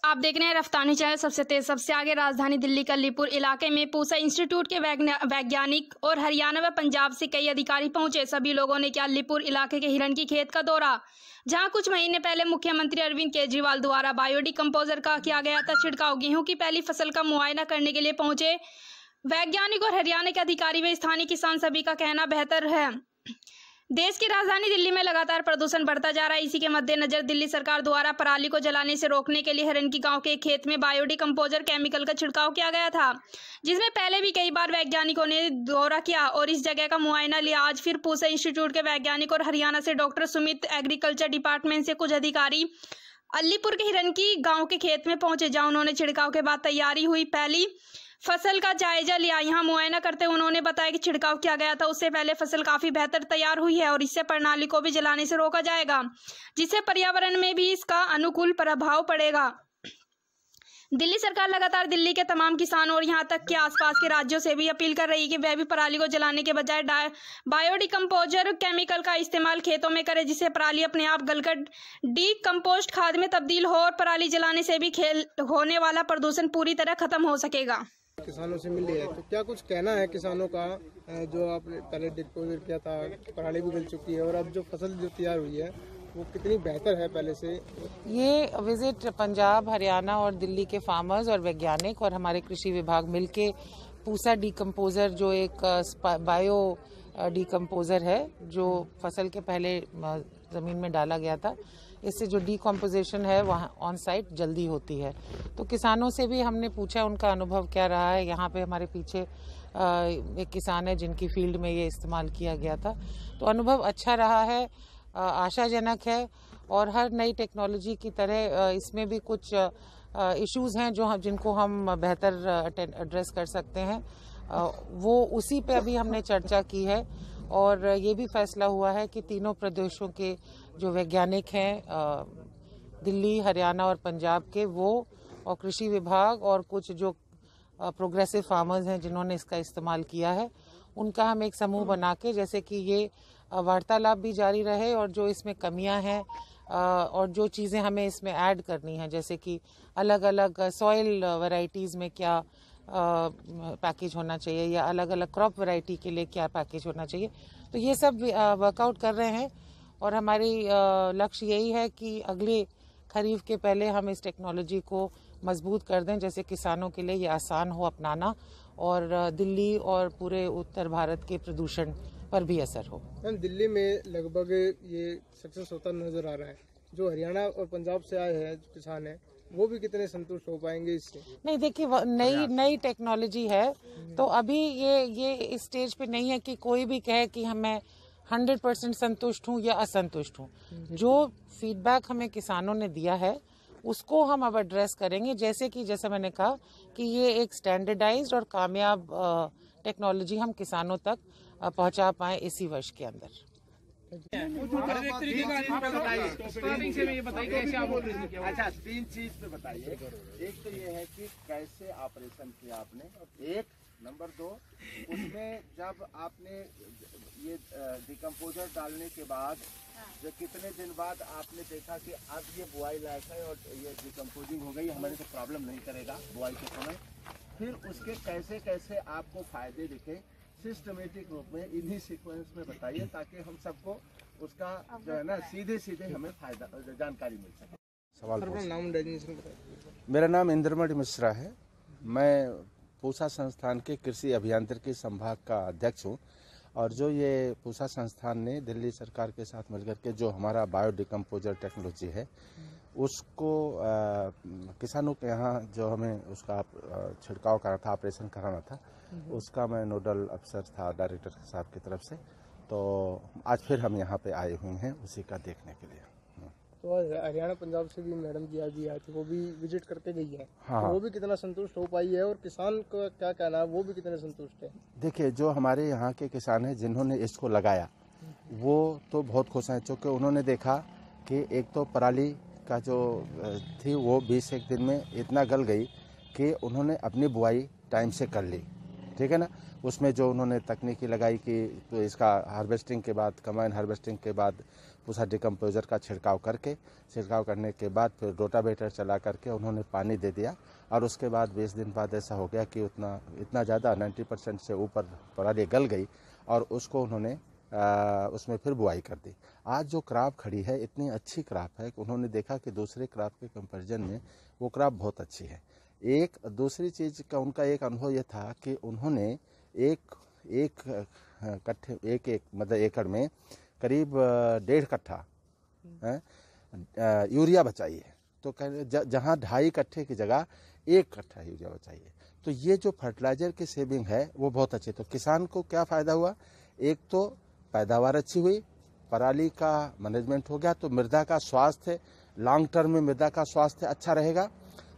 आप देख रहे हैं रफ्तानी चैनल। सबसे तेज सबसे आगे राजधानी दिल्ली के अलीपुर इलाके में पूसा इंस्टीट्यूट के वैज्ञानिक और हरियाणा व पंजाब से कई अधिकारी पहुंचे। सभी लोगों ने किया अलीपुर इलाके के हिरण की खेत का दौरा, जहां कुछ महीने पहले मुख्यमंत्री अरविंद केजरीवाल द्वारा बायोडिकम्पोजर का किया गया था छिड़काव। गेहूं की पहली फसल का मुआयना करने के लिए पहुंचे वैज्ञानिक और हरियाणा के अधिकारी व स्थानीय किसान सभी का कहना बेहतर है। देश की राजधानी दिल्ली में लगातार प्रदूषण बढ़ता जा रहा है। इसी के मद्देनजर दिल्ली सरकार द्वारा पराली को जलाने से रोकने के लिए हिरन की गांव के एक खेत में बायोडिकम्पोजर केमिकल का छिड़काव किया गया था, जिसमें पहले भी कई बार वैज्ञानिकों ने दौरा किया और इस जगह का मुआयना लिया। आज फिर पूसा इंस्टीट्यूट के वैज्ञानिक और हरियाणा से डॉक्टर सुमित, एग्रीकल्चर डिपार्टमेंट से कुछ अधिकारी अलीपुर के हिरन की गाँव के खेत में पहुंचे, जहाँ उन्होंने छिड़काव के बाद तैयारी हुई पहली फसल का जायजा लिया। यहाँ मुआयना करते हुए उन्होंने बताया कि छिड़काव किया गया था उससे पहले फसल काफी बेहतर तैयार हुई है और इससे प्रणाली को भी जलाने से रोका जाएगा, जिससे पर्यावरण में भी इसका अनुकूल प्रभाव पड़ेगा। दिल्ली सरकार लगातार दिल्ली के तमाम किसानों और यहाँ तक के आसपास के राज्यों से भी अपील कर रही है कि वह भी पराली को जलाने के बजाय बायोडिकम्पोजर केमिकल का इस्तेमाल खेतों में करे, जिससे पराली अपने आप गलकर डीकम्पोस्ट खाद में तब्दील हो और पराली जलाने से भी होने वाला प्रदूषण पूरी तरह खत्म हो सकेगा। किसानों से मिली है तो क्या कुछ कहना है किसानों का, जो आपने पहले डिस्पोजर किया था, पराली भी गल चुकी है और अब जो फसल जो तैयार हुई है वो कितनी बेहतर है पहले से? ये विजिट पंजाब, हरियाणा और दिल्ली के फार्मर्स और वैज्ञानिक और हमारे कृषि विभाग मिलके पूसा डीकम्पोजर, जो एक बायो डीकम्पोजर है जो फसल के पहले जमीन में डाला गया था, इससे जो डीकम्पोजिशन है वहाँ ऑन साइट जल्दी होती है। तो किसानों से भी हमने पूछा उनका अनुभव क्या रहा है। यहाँ पे हमारे पीछे एक किसान है जिनकी फील्ड में ये इस्तेमाल किया गया था, तो अनुभव अच्छा रहा है, आशाजनक है। और हर नई टेक्नोलॉजी की तरह इसमें भी कुछ इश्यूज हैं जिनको हम बेहतर एड्रेस कर सकते हैं, वो उसी पे अभी हमने चर्चा की है। और ये भी फैसला हुआ है कि तीनों प्रदेशों के जो वैज्ञानिक हैं, दिल्ली, हरियाणा और पंजाब के, वो और कृषि विभाग और कुछ जो प्रोग्रेसिव फार्मर्स हैं जिन्होंने इसका इस्तेमाल किया है, उनका हम एक समूह बना के, जैसे कि ये वार्तालाप भी जारी रहे और जो इसमें कमियां हैं और जो चीज़ें हमें इसमें ऐड करनी है, जैसे कि अलग अलग सॉइल वैरायटीज़ में क्या पैकेज होना चाहिए या अलग अलग क्रॉप वैरायटी के लिए क्या पैकेज होना चाहिए, तो ये सब वर्कआउट कर रहे हैं। और हमारी लक्ष्य यही है कि अगले खरीफ के पहले हम इस टेक्नोलॉजी को मजबूत कर दें, जैसे किसानों के लिए ये आसान हो अपनाना और दिल्ली और पूरे उत्तर भारत के प्रदूषण पर भी असर हो। दिल्ली में लगभग ये सक्सेस होता नजर आ रहा है। जो हरियाणा और पंजाब से आए हैं जो किसान हैं, वो भी कितने संतुष्ट हो पाएंगे इससे? नहीं, देखिए नई टेक्नोलॉजी है, तो अभी ये इस स्टेज पे नहीं है कि कोई भी कहे कि मैं 100% संतुष्ट हूँ या असंतुष्ट हूँ। जो फीडबैक हमें किसानों ने दिया है उसको हम अब एड्रेस करेंगे, जैसे मैंने कहा कि ये एक स्टैंडर्डाइज्ड और कामयाब टेक्नोलॉजी हम किसानों तक पहुँचा पाए इसी वर्ष के अंदर। अच्छा, 3 चीज पे बताइए। एक तो ये है कि कैसे ऑपरेशन किया आपने, एक नंबर 2 उसमें जब आपने ये डिकम्पोजर डालने के बाद जो कितने दिन बाद आपने देखा कि अब ये बुआई लायक है और ये डिकम्पोजिंग हो गई, हमारे से प्रॉब्लम नहीं करेगा बुआई के समय, फिर उसके कैसे कैसे आपको फायदे दिखे सिस्टमेटिक रूप में इन्हीं सीक्वेंस में बताइए, ताकि हम सबको उसका जो है ना सीधे हमें फायदा जानकारी मिल सके। सवाल नाम डेजिग्नेशन बताइए। मेरा नाम इंद्रमणि मिश्रा है। मैं पूसा संस्थान के कृषि अभियांत्रिकी संभाग का अध्यक्ष हूँ और जो ये पूसा संस्थान ने दिल्ली सरकार के साथ मिलकर के जो हमारा बायोडिकम्पोजर टेक्नोलॉजी है उसको किसानों के यहाँ जो हमें उसका छिड़काव करना था, ऑपरेशन कराना था, उसका मैं नोडल अफसर था डायरेक्टर साहब की तरफ से, तो आज फिर हम यहाँ पे आए हुए हैं उसी का देखने के लिए। तो हरियाणा पंजाब से भी मैडम जी आज आई थी, वो भी विजिट करके गई है। हाँ, तो वो भी कितना संतुष्ट हो पाई है और किसान का क्या कहना है, वो भी कितने संतुष्ट है? देखिए, जो हमारे यहाँ के किसान हैं जिन्होंने इसको लगाया वो तो बहुत खुश हैं, क्योंकि उन्होंने देखा कि एक तो पराली का जो थी वो 20 दिन में इतना गल गई कि उन्होंने अपनी बुआई टाइम से कर ली, ठीक है ना। उसमें जो उन्होंने तकनीकी लगाई कि तो इसका हार्वेस्टिंग के बाद, कंबाइन हार्वेस्टिंग के बाद पूसा डिकम्पोजर का छिड़काव करने के बाद फिर रोटावेटर चला करके उन्होंने पानी दे दिया और उसके बाद 20 दिन बाद ऐसा हो गया कि इतना ज़्यादा 90% से ऊपर पराली गल गई और उसको उन्होंने उसमें फिर बुआई कर दी। आज जो क्रॉप खड़ी है इतनी अच्छी क्रॉप है कि उन्होंने देखा कि दूसरे क्रॉप के कंपैरिजन में वो क्रॉप बहुत अच्छी है। एक दूसरी चीज़ का उनका एक अनुभव ये था कि उन्होंने एक मतलब एकड़ में करीब 1.5 कट्ठा यूरिया बचाई है। तो जहाँ 2.5 कट्ठे की जगह 1 कट्ठा यूरिया बचाई है। तो ये जो फर्टिलाइजर की सेविंग है वो बहुत अच्छी। तो किसान को क्या फ़ायदा हुआ? एक तो पैदावार अच्छी हुई, पराली का मैनेजमेंट हो गया, तो मृदा का स्वास्थ्य लॉन्ग टर्म में मृदा का स्वास्थ्य अच्छा रहेगा।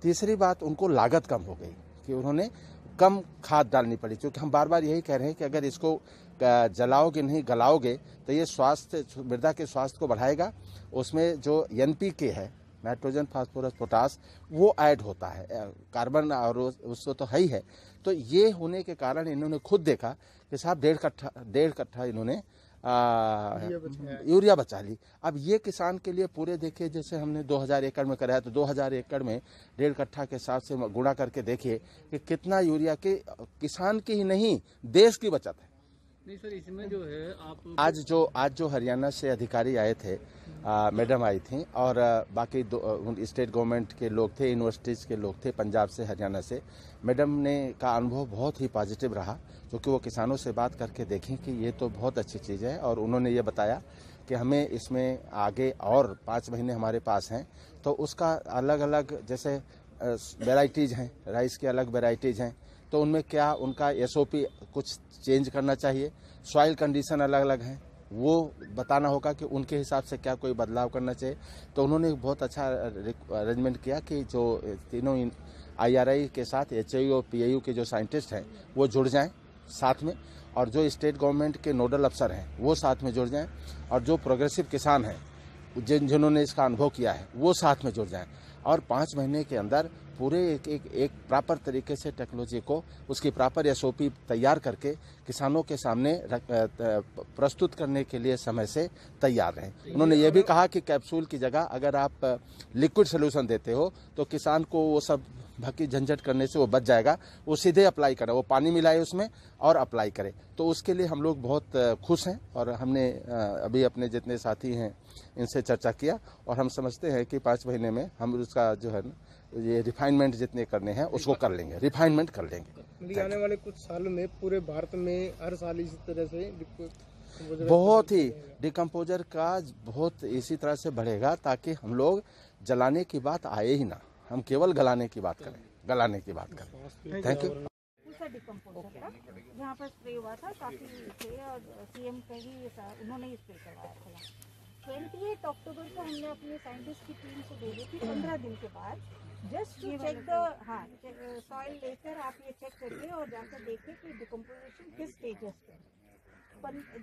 तीसरी बात, उनको लागत कम हो गई कि उन्होंने कम खाद डालनी पड़ी, क्योंकि हम बार बार यही कह रहे हैं कि अगर इसको जलाओगे नहीं गलाओगे तो ये स्वास्थ्य मृदा के स्वास्थ्य को बढ़ाएगा। उसमें जो NPK है, नाइट्रोजन फास्फोरस पोटास, वो ऐड होता है, कार्बन और उसको तो है ही है। तो ये होने के कारण इन्होंने खुद देखा कि साहब 1.5 कट्ठा इन्होंने यूरिया बचा ली। अब ये किसान के लिए पूरे देखिए, जैसे हमने 2000 एकड़ में कराया तो 2000 एकड़ में 1.5 कट्ठा के हिसाब से गुणा करके देखिए कि कितना यूरिया के किसान की ही नहीं देश की बचत है। नहीं सर, इसमें जो है आप आज जो हरियाणा से अधिकारी आए थे, मैडम आई थी और बाकी स्टेट गवर्नमेंट के लोग थे, यूनिवर्सिटीज़ के लोग थे, पंजाब से, हरियाणा से। मैडम ने का अनुभव बहुत ही पॉजिटिव रहा, क्योंकि वो किसानों से बात करके देखें कि ये तो बहुत अच्छी चीज़ है। और उन्होंने ये बताया कि हमें इसमें आगे और 5 महीने हमारे पास हैं, तो उसका अलग अलग जैसे वेराइटीज़ हैं, राइस की अलग वेराइटीज़ हैं, तो उनमें क्या उनका SOP कुछ चेंज करना चाहिए। सॉइल कंडीशन अलग अलग हैं, वो बताना होगा कि उनके हिसाब से क्या कोई बदलाव करना चाहिए। तो उन्होंने बहुत अच्छा अरेंजमेंट किया कि जो तीनों IRI के साथ HAU और PAU के जो साइंटिस्ट हैं वो जुड़ जाएं साथ में, और जो स्टेट गवर्नमेंट के नोडल अफसर हैं वो साथ में जुड़ जाएं, और जो प्रोग्रेसिव किसान हैं जिन्होंने इसका अनुभव किया है वो साथ में जुड़ जाएं, और 5 महीने के अंदर पूरे एक प्रॉपर तरीके से टेक्नोलॉजी को, उसकी प्रॉपर SOP तैयार करके किसानों के सामने प्रस्तुत करने के लिए समय से तैयार रहें। उन्होंने ये भी कहा कि कैप्सूल की जगह अगर आप लिक्विड सोल्यूशन देते हो तो किसान को वो सब बाकी झंझट करने से वो बच जाएगा, वो सीधे अप्लाई करे, वो पानी मिलाए उसमें और अप्लाई करे। तो उसके लिए हम लोग बहुत खुश हैं, और हमने अभी अपने जितने साथी हैं इनसे चर्चा किया, और हम समझते हैं कि 5 महीने में हम उसका जो है ये रिफाइनमेंट जितने करने हैं उसको कर लेंगे, रिफाइनमेंट कर लेंगे। आने वाले कुछ सालों में पूरे भारत में हर साल इसी तरह से बहुत ही डिकम्पोजर का बहुत इसी तरह से बढ़ेगा, ताकि हम लोग जलाने की बात आए ही ना, हम केवल गलाने की बात करें। Thank you. डिकम्पोजर का जहाँ पर स्प्रे हुआ था, काफी थे और CM का ही उन्होंने स्प्रे करवाया था। 28 अक्टूबर को हमने अपने साइंटिस्ट की टीम को भेजी थी 15 दिन के बाद, just to check the soil लेकर आप ये चेक करिए और जाकर देखिए कि डिकम्पोजिशन किस स्टेजेस पे।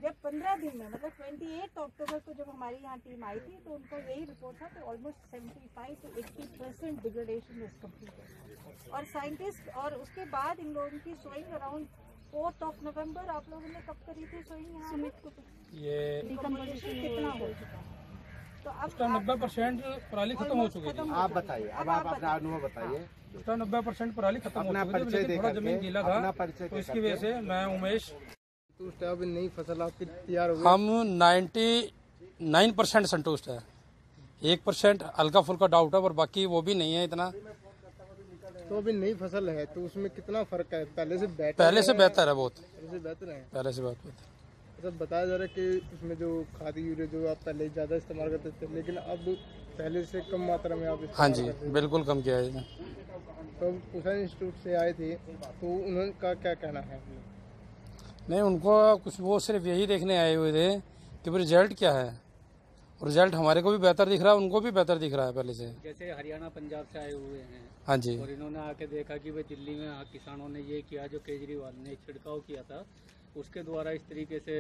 जब 15 दिन में मतलब 28 अक्टूबर को जब हमारी यहाँ टीम आई थी तो उनको यही रिपोर्ट था कि almost 75 to 80% degradation is completed. और साइंटिस्ट, और उसके बाद इन लोगों की सोइंग अराउंड 4 नवंबर आप लोगों ने कब करी थी सोइंग यहाँ ये डिकम्पोजिशन कितना हो चुका है? तो अब उसका 90% पराली खत्म हो चुकी है। आप बताइए, अब आप अपना अनुभव बताइए। उसका 90% पराली खत्म हो चुकी थी, लेकिन थोड़ा जमीन गीला था, तो इसकी वजह से मैं उमेश संतुष्ट है? अभी नई फसल आपकी तैयार हो गई? हम 99% संतुष्ट है। 1% हल्का फुल्का डाउट है, पर बाकी वो भी नहीं है इतना। तो अभी नई फसल है तो उसमें कितना फर्क है? पहले से बेहतर है बहुत। पहले से बेहतर है। पहले से बेहतर। अच्छा, बताया जा रहा है कि उसमें जो खाद यूरिया जो आप पहले ज़्यादा इस्तेमाल करते थे, लेकिन अब पहले से कम मात्रा में आप हाँ जी, बिल्कुल कम किया है। तो पूसा इंस्टीट्यूट से आए थे तो उन्होंने का क्या कहना है? नहीं, उनको कुछ, वो सिर्फ यही देखने आए हुए थे कि रिजल्ट क्या है, और रिजल्ट हमारे को भी बेहतर दिख रहा है, उनको भी बेहतर दिख रहा है पहले से। जैसे हरियाणा पंजाब से आए हुए हैं, हाँ जी, और इन्होंने आके देखा कि भाई दिल्ली में किसानों ने ये किया जो केजरीवाल ने छिड़काव किया था, उसके द्वारा इस तरीके से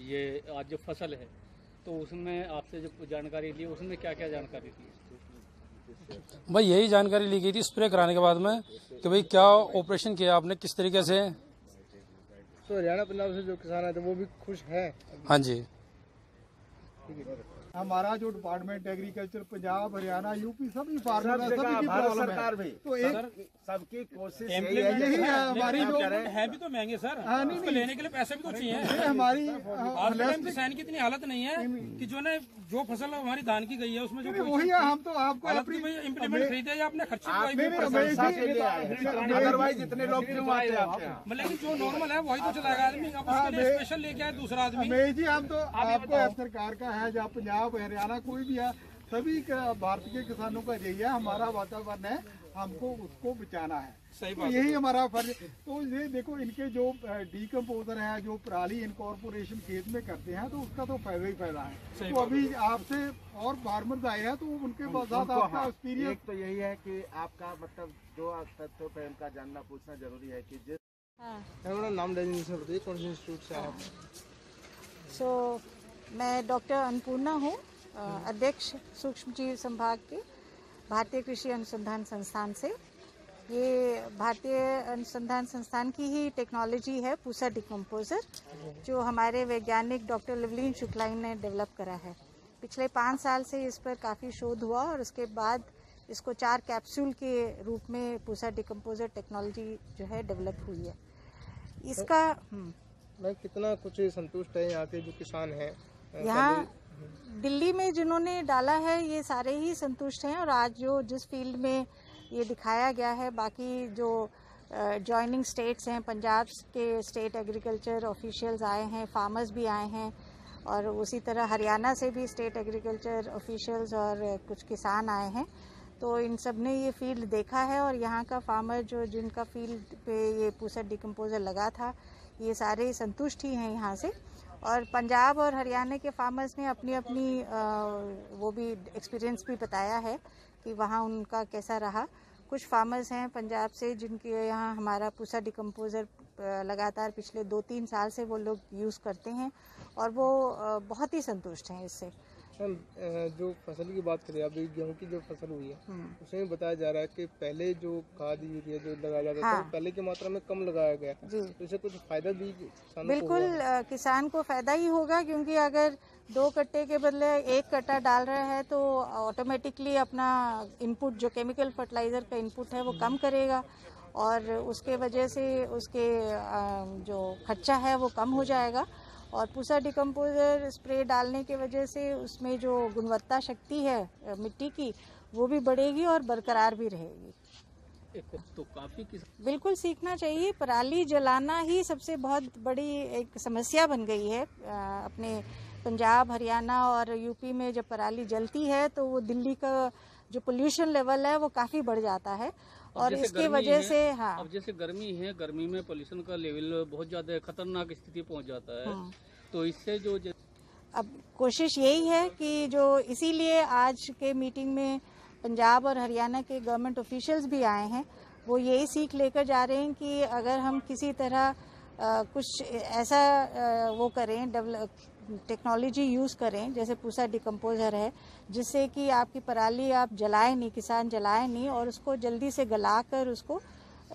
ये आज जो फसल है, तो उसमें आपसे जो जानकारी ली उसमें क्या क्या जानकारी ली? भाई यही जानकारी ली गई थी स्प्रे कराने के बाद में कि भाई क्या ऑपरेशन किया आपने, किस तरीके से तो हरियाणा पंजाब से जो किसान आए थे वो भी खुश है? हाँ जी। हमारा जो department agriculture Punjab Haryana UP सभी फार्मर है, सभी की प्रॉब्लम है। तो एक सबकी कोशिश यही है हमारी जो है भी तो महंगे सर, उसको लेने के लिए पैसे भी तो चाहिए। हमारी किसान की इतनी हालत नहीं है कि जो फसल हमारी धान की गई है उसमें जो वही है। हम तो आपको इम्प्लीमेंट खरीदे या अपने खर्चे अदरवाइज इतने लोग क्यों आते हैं? मतलब कि जो नॉर्मल है वही तो चलाएगा आदमी, अब उसके लिए स्पेशल लेके आए दूसरा आदमी। जी हम तो आपको सरकार का है, जहाँ पंजाब हरियाणा कोई भी है, सभी भारत के किसानों का यही है, हमारा वातावरण है, हमको उसको बचाना है। सही तो यही हमारा फर्ज। तो ये देखो इनके जो डीकम्पोजर है, जो पराली इनकॉर्पोरेशन खेत में करते हैं, तो उसका तो फायदा ही फायदा है। तो अभी आपसे और फार्मर्स आए हैं, तो उनके साथ आपका एक्सपीरियंस। एक तो यही है कि आपका मतलब जो तथ्यों पर उनका जानना पूछना जरूरी है कि जिस नाम लेने से बताइए कौन से इंस्टीट्यूट से आप? मैं डॉक्टर अन्नपूर्णा हूँ, अध्यक्ष सूक्ष्म जीव संभाग के भारतीय कृषि अनुसंधान संस्थान से। ये भारतीय अनुसंधान संस्थान की ही टेक्नोलॉजी है पूसा डिकम्पोजर, जो हमारे वैज्ञानिक डॉक्टर लवलीन शुक्लाइन ने डेवलप करा है। पिछले 5 साल से इस पर काफ़ी शोध हुआ और उसके बाद इसको 4 कैप्सूल के रूप में पूसा डिकम्पोजर टेक्नोलॉजी जो है डेवलप हुई है। इसका मैं कितना कुछ संतुष्ट है यहाँ के जो किसान हैं यहाँ दिल्ली में जिन्होंने डाला है, ये सारे ही संतुष्ट हैं। और आज जो जिस फील्ड में ये दिखाया गया है, बाकी जो जॉइनिंग स्टेट्स हैं, पंजाब के स्टेट एग्रीकल्चर ऑफिशियल्स आए हैं, फार्मर्स भी आए हैं, और उसी तरह हरियाणा से भी स्टेट एग्रीकल्चर ऑफिशियल्स और कुछ किसान आए हैं। तो इन सब ने ये फील्ड देखा है और यहाँ का फार्मर जिनका फील्ड पे ये पूसा डिकम्पोजर लगा था, ये सारे संतुष्ट ही हैं यहाँ से। और पंजाब और हरियाणा के फार्मर्स ने अपनी वो भी एक्सपीरियंस भी बताया है कि वहाँ उनका कैसा रहा। कुछ फार्मर्स हैं पंजाब से जिनके यहाँ हमारा पूसा डिकम्पोजर लगातार पिछले 2-3 साल से वो लोग यूज़ करते हैं और वो बहुत ही संतुष्ट हैं इससे। जो फसल की बात करें, अभी गेहूं की जो फसल हुई है उसमें बताया जा रहा है कि पहले जो खाद यूरिया जो लगाया जाता था, पहले की मात्रा में कम लगाया गया था। तो इससे कुछ फायदा भी किसानों बिल्कुल किसान को फायदा ही होगा, क्योंकि अगर 2 कट्टे के बदले 1 कट्टा डाल रहा है तो ऑटोमेटिकली अपना इनपुट जो केमिकल फर्टिलाइज़र का इनपुट है वो कम करेगा और उसके वजह से उसके जो खर्चा है वो कम हो जाएगा। और पूसा डिकम्पोजर स्प्रे डालने के वजह से उसमें जो गुणवत्ता शक्ति है मिट्टी की वो भी बढ़ेगी और बरकरार भी रहेगी। तो काफी बिल्कुल सीखना चाहिए। पराली जलाना ही सबसे बहुत बड़ी एक समस्या बन गई है। अपने पंजाब हरियाणा और यूपी में जब पराली जलती है तो वो दिल्ली का जो पोल्यूशन लेवल है वो काफ़ी बढ़ जाता है और इसकी वजह से अब जैसे गर्मी है, गर्मी में पोल्यूशन का लेवल बहुत ज़्यादा खतरनाक स्थिति पहुंच जाता है। तो इससे जो अब कोशिश यही है कि जो इसीलिए आज के मीटिंग में पंजाब और हरियाणा के गवर्नमेंट ऑफिशियल्स भी आए हैं, वो यही सीख लेकर जा रहे हैं कि अगर हम किसी तरह कुछ ऐसा वो करें, टेक्नोलॉजी यूज़ करें जैसे पूसा डिकम्पोजर है, जिससे कि आपकी पराली आप जलाए नहीं, किसान जलाए नहीं और उसको जल्दी से गलाकर उसको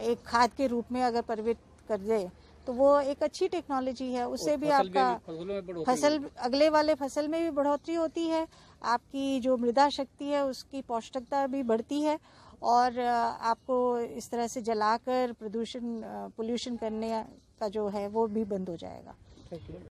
एक खाद के रूप में अगर परिवर्तित कर दे तो वो एक अच्छी टेक्नोलॉजी है। उससे भी आपका फसल अगले वाले फसल में भी बढ़ोतरी होती है, आपकी जो मृदा शक्ति है उसकी पौष्टिकता भी बढ़ती है और आपको इस तरह से जलाकर पोल्यूशन करने का जो है वो भी बंद हो जाएगा।